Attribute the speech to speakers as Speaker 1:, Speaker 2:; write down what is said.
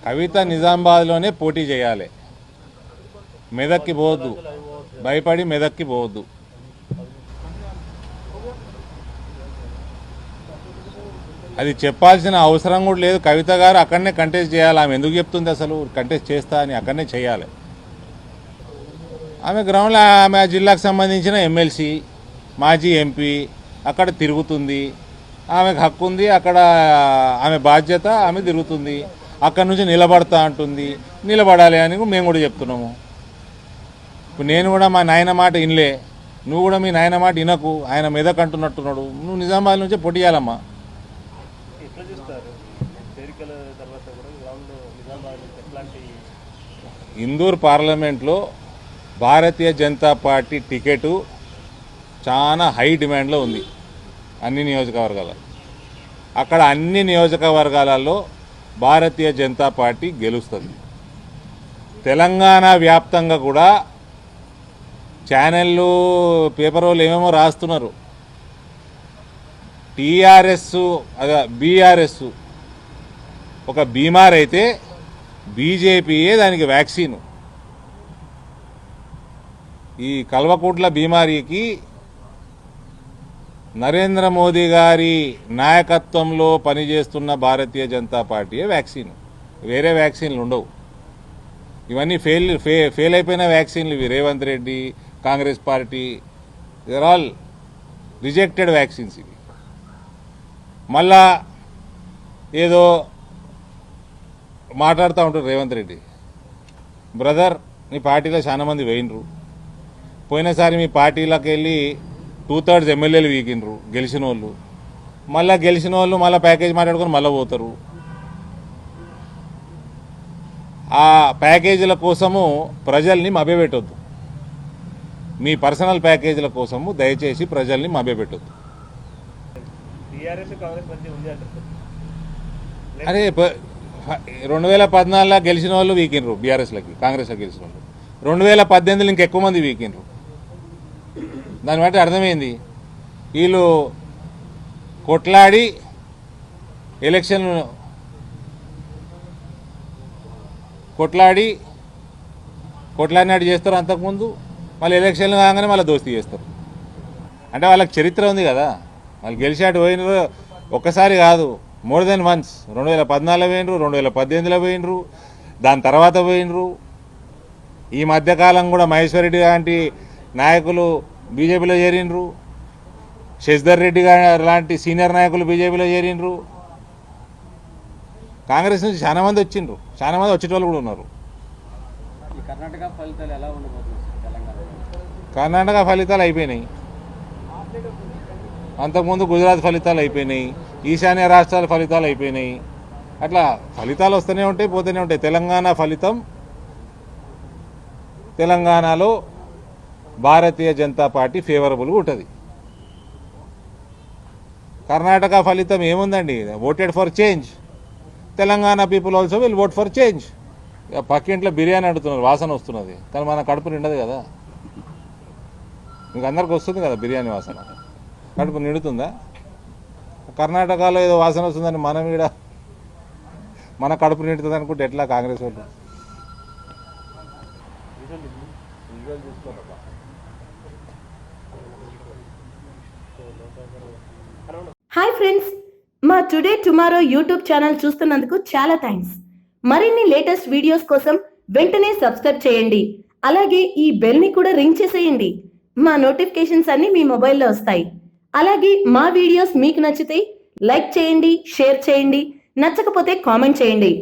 Speaker 1: కవిత నిజామాబాద్లోనే పోటీ చేయాలి, మెదక్కి పోవద్దు, భయపడి మెదక్కి పోవద్దు. అది చెప్పాల్సిన అవసరం కూడా లేదు. కవిత గారు అక్కడనే కంటెస్ట్ చేయాలి. ఆమె ఎందుకు చెప్తుంది అసలు కంటెస్ట్ చేస్తా అని? అక్కడనే చేయాలి. ఆమె గ్రౌండ్లో ఆమె జిల్లాకు సంబంధించిన ఎమ్మెల్సీ, మాజీ ఎంపీ అక్కడ తిరుగుతుంది. ఆమెకు హక్కు ఉంది, అక్కడ ఆమె బాధ్యత, ఆమె తిరుగుతుంది. అక్కడ నుంచి నిలబడతా అంటుంది. నిలబడాలి అని మేము కూడా చెప్తున్నాము. ఇప్పుడు నేను కూడా మా నాయన మాట వినలే, నువ్వు కూడా మీ నాయన మాట వినకు. ఆయన మెదక్ అంటున్నట్టున్నాడు. నువ్వు నిజామాబాద్ నుంచే పొట్టి చేయాలమ్మా. ఇందూర్ పార్లమెంట్లో భారతీయ జనతా పార్టీ టికెటు చాలా హై డిమాండ్లో ఉంది అన్ని నియోజకవర్గాలలో. అక్కడ అన్ని నియోజకవర్గాలలో భారతీయ జనతా పార్టీ గెలుస్తుంది. తెలంగాణ వ్యాప్తంగా కూడా ఛానళ్ళు, పేపర్ వాళ్ళు ఏమేమో రాస్తున్నారు. టీఆర్ఎస్ అదే బీఆర్ఎస్ ఒక బీమార్ అయితే బీజేపీయే దానికి వ్యాక్సిన్. ఈ కల్వకుట్ల బీమారీకి నరేంద్ర మోదీ గారి నాయకత్వంలో పనిచేస్తున్న భారతీయ జనతా పార్టీయే వ్యాక్సిన్. వేరే వ్యాక్సిన్లు ఉండవు. ఇవన్నీ ఫెయిల్ అయిపోయిన వ్యాక్సిన్లు ఇవి. Revanth Reddy, Congress party, they all rejected vaccines ఇవి. మళ్ళా ఏదో మాట్లాడుతూ ఉంటారు రేవంత్ రెడ్డి. బ్రదర్, మీ పార్టీలో చాలా మంది వేయినరు. పోయినసారి మీ పార్టీలోకి వెళ్ళి 2/3 ఎమ్మెల్యేలు వీకినరు గెలిచిన వాళ్ళు. మళ్ళీ గెలిచిన వాళ్ళు మళ్ళీ ప్యాకేజ్ మాట్లాడుకొని మళ్ళీ పోతారు. ఆ ప్యాకేజీల కోసము ప్రజల్ని మభ్యపెట్టొద్దు. మీ పర్సనల్ ప్యాకేజీల కోసము దయచేసి ప్రజల్ని మభ్యపెట్టొద్దు. అరే 2014లో గెలిచిన వాళ్ళు వీకినరు బీఆర్ఎస్లకి, కాంగ్రెస్లో గెలిచిన వాళ్ళు. 2018లో ఇంకెక్కువ మంది వీకినరు. దాన్ని బట్టి అర్థమైంది వీళ్ళు కొట్లాడి ఎలక్షన్ కొట్లాడినట్టు చేస్తారు. అంతకుముందు మళ్ళీ ఎలక్షన్లు కాగానే మళ్ళీ దోస్తీ చేస్తారు. అంటే వాళ్ళకి చరిత్ర ఉంది కదా. వాళ్ళు గెలిచాడు పోయినరు ఒక్కసారి కాదు, మోర్ దెన్ వన్స్. 2014లో పోయినరు, 2018లో పోయినరు, దాని తర్వాత పోయినరు. ఈ మధ్యకాలం కూడా మహేశ్వర్ రెడ్డి లాంటి నాయకులు బీజేపీలో చేరినరు. శశిధర్ రెడ్డి లాంటి సీనియర్ నాయకులు బీజేపీలో చేరినరు. కాంగ్రెస్ నుంచి చాలా మంది వచ్చిండ్రు, చాలా మంది వచ్చేటోళ్ళు కూడా ఉన్నారు. కర్ణాటక ఫలితాలు అయిపోయినాయి. అంతకుముందు గుజరాత్ ఫలితాలు అయిపోయినాయి. ఈశాన్య రాష్ట్రాల ఫలితాలు అయిపోయినాయి. అట్లా ఫలితాలు వస్తూనే ఉంటాయి, పోతూనే ఉంటాయి. తెలంగాణ ఫలితం, తెలంగాణలో భారతీయ జనతా పార్టీ ఫేవరబుల్గా ఉంటుంది. కర్ణాటక ఫలితం ఏముందండి? Voted for change. Telangana people also will vote for change. పక్కింట్లో బిర్యానీ అడుగుతున్నారు, వాసన వస్తున్నది, కానీ మన కడుపు నిండదు కదా. మీకు అందరికి వస్తుంది కదా బిర్యానీ వాసన, కడుపు నిండుతుందా? కర్ణాటకలో ఏదో వాసన వస్తుందని మనం ఈడ మన కడుపు నిండుతుంది అనుకుంటే ఎట్లా కాంగ్రెస్ వాళ్ళు?
Speaker 2: హాయ్ ఫ్రెండ్స్, మా టుడే టుమారో యూట్యూబ్ ఛానల్ చూస్తున్నందుకు చాలా థ్యాంక్స్. మరిన్ని లేటెస్ట్ వీడియోస్ కోసం వెంటనే సబ్స్క్రైబ్ చేయండి. అలాగే ఈ బెల్ ని కూడా రింగ్ చేసేయండి. మా నోటిఫికేషన్స్ అన్ని మీ మొబైల్లో వస్తాయి. అలాగే మా వీడియోస్ మీకు నచ్చితే లైక్ చేయండి, షేర్ చేయండి, నచ్చకపోతే కామెంట్ చేయండి.